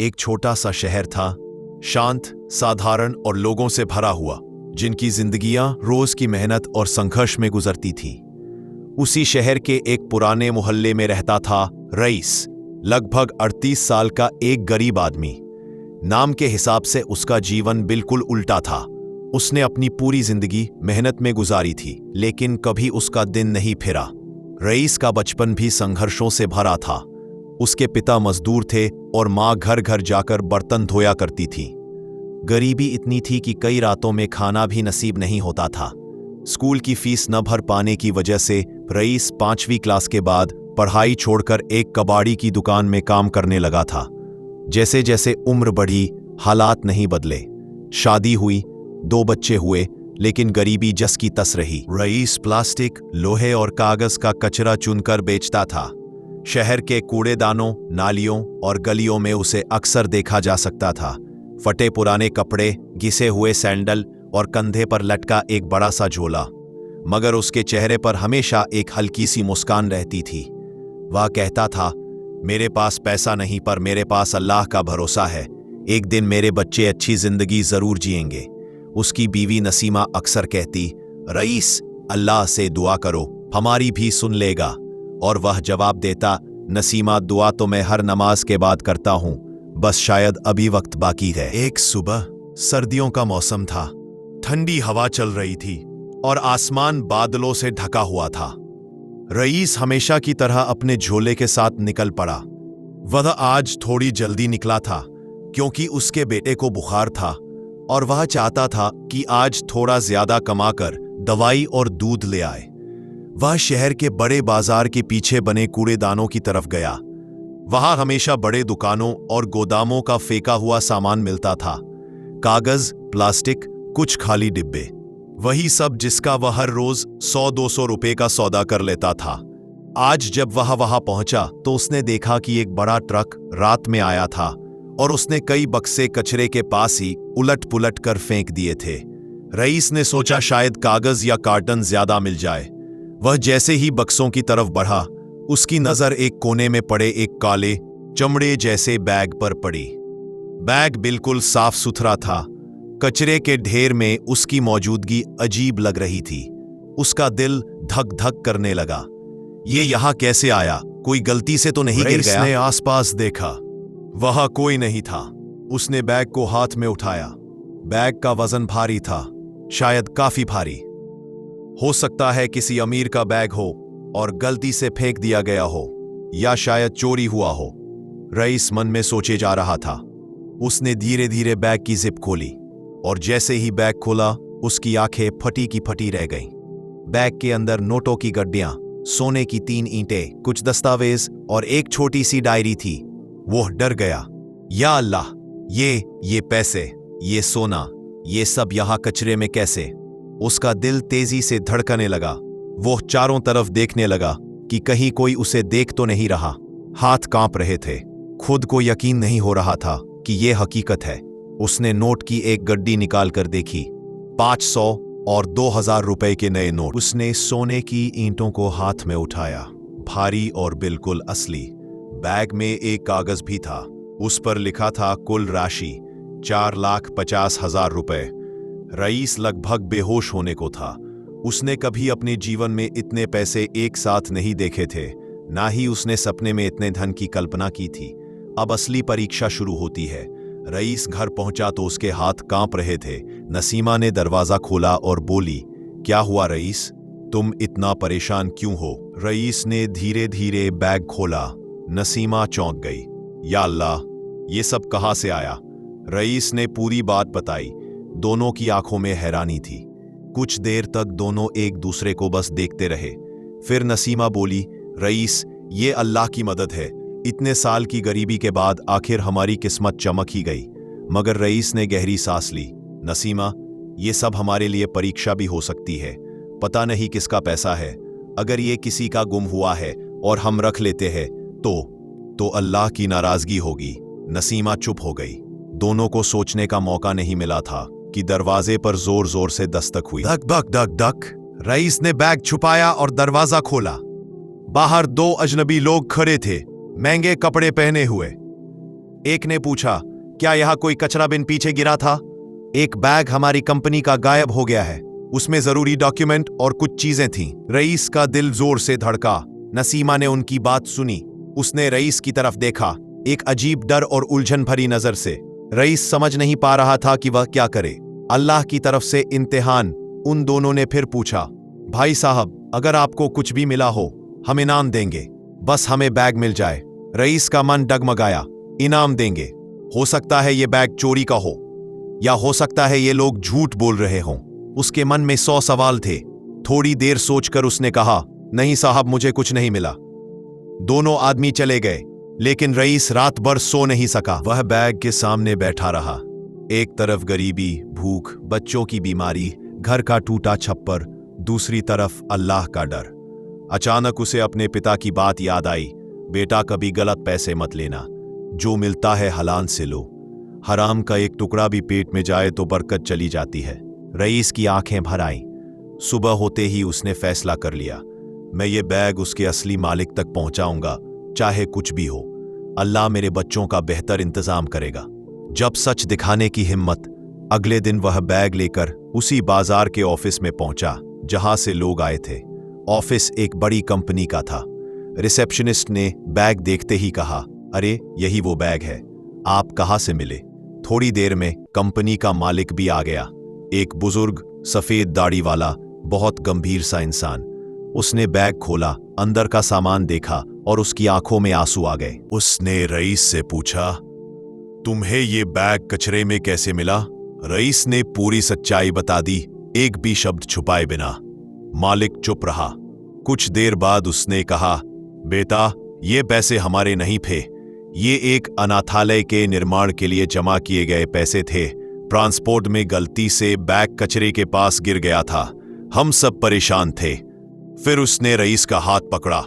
एक छोटा सा शहर था, शांत, साधारण और लोगों से भरा हुआ, जिनकी जिंदगियां रोज की मेहनत और संघर्ष में गुजरती थी। उसी शहर के एक पुराने मोहल्ले में रहता था रईस, लगभग 38 साल का एक गरीब आदमी। नाम के हिसाब से उसका जीवन बिल्कुल उल्टा था। उसने अपनी पूरी जिंदगी मेहनत में गुजारी थी, लेकिन कभी उसका दिन नहीं फिरा। रईस का बचपन भी संघर्षों से भरा था। उसके पिता मजदूर थे और माँ घर घर जाकर बर्तन धोया करती थी। गरीबी इतनी थी कि कई रातों में खाना भी नसीब नहीं होता था। स्कूल की फीस न भर पाने की वजह से रईस 5वीं क्लास के बाद पढ़ाई छोड़कर एक कबाड़ी की दुकान में काम करने लगा था। जैसे जैसे उम्र बढ़ी, हालात नहीं बदले। शादी हुई, 2 बच्चे हुए, लेकिन गरीबी जस की तस रही। रईस प्लास्टिक, लोहे और कागज का कचरा चुनकर बेचता था। शहर के कूड़ेदानों, नालियों और गलियों में उसे अक्सर देखा जा सकता था। फटे पुराने कपड़े, घिसे हुए सैंडल और कंधे पर लटका एक बड़ा सा झोला, मगर उसके चेहरे पर हमेशा एक हल्की सी मुस्कान रहती थी। वह कहता था, मेरे पास पैसा नहीं, पर मेरे पास अल्लाह का भरोसा है। एक दिन मेरे बच्चे अच्छी जिंदगी जरूर जिएंगे। उसकी बीवी नसीमा अक्सर कहती, रईस, अल्लाह से दुआ करो, हमारी भी सुन लेगा। और वह जवाब देता, नसीमा, दुआ तो मैं हर नमाज के बाद करता हूं, बस शायद अभी वक्त बाकी है। एक सुबह, सर्दियों का मौसम था। ठंडी हवा चल रही थी और आसमान बादलों से ढका हुआ था। रईस हमेशा की तरह अपने झोले के साथ निकल पड़ा। वह आज थोड़ी जल्दी निकला था क्योंकि उसके बेटे को बुखार था और वह चाहता था कि आज थोड़ा ज्यादा कमाकर दवाई और दूध ले आए। वह शहर के बड़े बाजार के पीछे बने कूड़ेदानों की तरफ गया। वहां हमेशा बड़े दुकानों और गोदामों का फेंका हुआ सामान मिलता था। कागज, प्लास्टिक, कुछ खाली डिब्बे, वही सब जिसका वह हर रोज 100-200 रुपए का सौदा कर लेता था। आज जब वह वहां पहुंचा तो उसने देखा कि एक बड़ा ट्रक रात में आया था और उसने कई बक्से कचरे के पास ही उलट पुलट कर फेंक दिए थे। रईस ने सोचा शायद कागज या कार्टन ज्यादा मिल जाए। वह जैसे ही बक्सों की तरफ बढ़ा, उसकी नजर एक कोने में पड़े एक काले, चमड़े जैसे बैग पर पड़ी। बैग बिल्कुल साफ सुथरा था। कचरे के ढेर में उसकी मौजूदगी अजीब लग रही थी। उसका दिल धक धक करने लगा। ये यहां कैसे आया? कोई गलती से तो नहीं गिर गया? उसने आसपास देखा, वहां कोई नहीं था। उसने बैग को हाथ में उठाया। बैग का वजन भारी था, शायद काफी भारी। हो सकता है किसी अमीर का बैग हो और गलती से फेंक दिया गया हो, या शायद चोरी हुआ हो। रईस मन में सोचे जा रहा था। उसने धीरे धीरे बैग की जिप खोली और जैसे ही बैग खोला, उसकी आंखें फटी की फटी रह गईं। बैग के अंदर नोटों की गड्डियां, सोने की 3 ईंटें, कुछ दस्तावेज और एक छोटी सी डायरी थी। वो डर गया। या अल्लाह, ये पैसे, ये सोना, ये सब यहां कचरे में कैसे? उसका दिल तेजी से धड़कने लगा। वो चारों तरफ देखने लगा कि कहीं कोई उसे देख तो नहीं रहा। हाथ कांप रहे थे। खुद को यकीन नहीं हो रहा था कि यह हकीकत है। उसने नोट की एक गड्डी निकाल कर देखी। 500 और 2000 रुपए के नए नोट। उसने सोने की ईंटों को हाथ में उठाया, भारी और बिल्कुल असली। बैग में एक कागज भी था। उस पर लिखा था कुल राशि 4,50,000 रुपए। रईस लगभग बेहोश होने को था। उसने कभी अपने जीवन में इतने पैसे एक साथ नहीं देखे थे, ना ही उसने सपने में इतने धन की कल्पना की थी। अब असली परीक्षा शुरू होती है। रईस घर पहुंचा तो उसके हाथ कांप रहे थे। नसीमा ने दरवाजा खोला और बोली, क्या हुआ रईस, तुम इतना परेशान क्यों हो? रईस ने धीरे धीरे बैग खोला। नसीमा चौंक गई। या अल्लाह, ये सब कहां से आया? रईस ने पूरी बात बताई। दोनों की आंखों में हैरानी थी। कुछ देर तक दोनों एक दूसरे को बस देखते रहे। फिर नसीमा बोली, रईस, ये अल्लाह की मदद है। इतने साल की गरीबी के बाद आखिर हमारी किस्मत चमक ही गई। मगर रईस ने गहरी सांस ली। नसीमा, ये सब हमारे लिए परीक्षा भी हो सकती है। पता नहीं किसका पैसा है। अगर ये किसी का गुम हुआ है और हम रख लेते हैं तो अल्लाह की नाराजगी होगी। नसीमा चुप हो गई। दोनों को सोचने का मौका नहीं मिला था कि दरवाजे पर जोर जोर से दस्तक हुई। धक धक धक धक। रईस ने बैग छुपाया और दरवाजा खोला। बाहर 2 अजनबी लोग खड़े थे, महंगे कपड़े पहने हुए। एक ने पूछा, क्या यहाँ कोई कचरा बिन पीछे गिरा था? एक बैग हमारी कंपनी का गायब हो गया है। उसमें जरूरी डॉक्यूमेंट और कुछ चीजें थीं। रईस का दिल जोर से धड़का। नसीमा ने उनकी बात सुनी। उसने रईस की तरफ देखा, एक अजीब डर और उलझन भरी नजर से। रईस समझ नहीं पा रहा था कि वह क्या करे। अल्लाह की तरफ से इम्तिहान। उन दोनों ने फिर पूछा, भाई साहब, अगर आपको कुछ भी मिला हो, हम इनाम देंगे, बस हमें बैग मिल जाए। रईस का मन डगमगाया। इनाम देंगे? हो सकता है ये बैग चोरी का हो, या हो सकता है ये लोग झूठ बोल रहे हों। उसके मन में 100 सवाल थे। थोड़ी देर सोचकर उसने कहा, नहीं साहब, मुझे कुछ नहीं मिला। दोनों आदमी चले गए, लेकिन रईस रात भर सो नहीं सका। वह बैग के सामने बैठा रहा। एक तरफ गरीबी, भूख, बच्चों की बीमारी, घर का टूटा छप्पर, दूसरी तरफ अल्लाह का डर। अचानक उसे अपने पिता की बात याद आई, बेटा, कभी गलत पैसे मत लेना, जो मिलता है हलाल से लो। हराम का एक टुकड़ा भी पेट में जाए तो बरकत चली जाती है। रईस की आंखें भर आईं। सुबह होते ही उसने फैसला कर लिया, मैं ये बैग उसके असली मालिक तक पहुंचाऊंगा, चाहे कुछ भी हो। अल्लाह मेरे बच्चों का बेहतर इंतजाम करेगा। जब सच दिखाने की हिम्मत। अगले दिन वह बैग लेकर उसी बाजार के ऑफिस में पहुंचा जहां से लोग आए थे। ऑफिस एक बड़ी कंपनी का था। रिसेप्शनिस्ट ने बैग देखते ही कहा, अरे यही वो बैग है, आप कहां से मिले? थोड़ी देर में कंपनी का मालिक भी आ गया, एक बुजुर्ग, सफेद दाढ़ी वाला, बहुत गंभीर सा इंसान। उसने बैग खोला, अंदर का सामान देखा और उसकी आंखों में आंसू आ गए। उसने रईस से पूछा, तुम्हें ये बैग कचरे में कैसे मिला? रईस ने पूरी सच्चाई बता दी, एक भी शब्द छुपाए बिना। मालिक चुप रहा। कुछ देर बाद उसने कहा, बेटा, ये पैसे हमारे नहीं थे, ये एक अनाथालय के निर्माण के लिए जमा किए गए पैसे थे। ट्रांसपोर्ट में गलती से बैग कचरे के पास गिर गया था, हम सब परेशान थे। फिर उसने रईस का हाथ पकड़ा।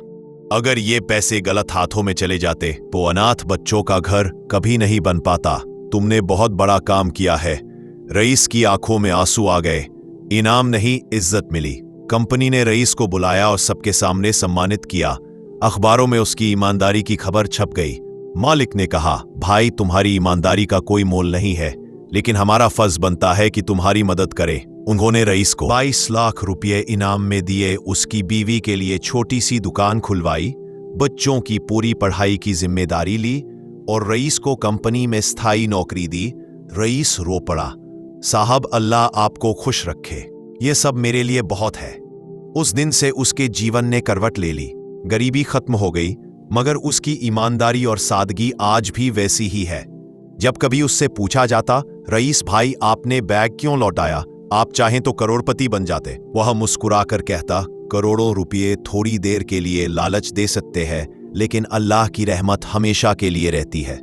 अगर ये पैसे गलत हाथों में चले जाते तो अनाथ बच्चों का घर कभी नहीं बन पाता। तुमने बहुत बड़ा काम किया है। रईस की आंखों में आंसू आ गए। इनाम नहीं, इज्जत मिली। कंपनी ने रईस को बुलाया और सबके सामने सम्मानित किया। अखबारों में उसकी ईमानदारी की खबर छप गई। मालिक ने कहा, भाई, तुम्हारी ईमानदारी का कोई मोल नहीं है, लेकिन हमारा फर्ज बनता है कि तुम्हारी मदद करें। उन्होंने रईस को 22 लाख रुपये इनाम में दिए, उसकी बीवी के लिए छोटी सी दुकान खुलवाई, बच्चों की पूरी पढ़ाई की जिम्मेदारी ली और रईस को कंपनी में स्थायी नौकरी दी। रईस रो पड़ा, साहब, अल्लाह आपको खुश रखे, ये सब मेरे लिए बहुत है। उस दिन से उसके जीवन ने करवट ले ली। गरीबी खत्म हो गई, मगर उसकी ईमानदारी और सादगी आज भी वैसी ही है। जब कभी उससे पूछा जाता, रईस भाई, आपने बैग क्यों लौटाया? आप चाहें तो करोड़पति बन जाते। वह मुस्कुराकर कहता, करोड़ों रुपये थोड़ी देर के लिए लालच दे सकते हैं, लेकिन अल्लाह की रहमत हमेशा के लिए रहती है।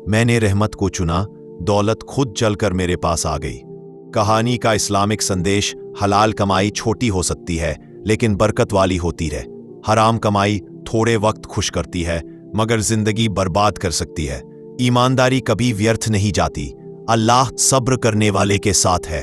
मैंने रहमत को चुना, दौलत खुद चलकर मेरे पास आ गई। कहानी का इस्लामिक संदेश, हलाल कमाई छोटी हो सकती है, लेकिन बरकत वाली होती है। हराम कमाई थोड़े वक्त खुश करती है, मगर जिंदगी बर्बाद कर सकती है। ईमानदारी कभी व्यर्थ नहीं जाती। अल्लाह सब्र करने वाले के साथ है।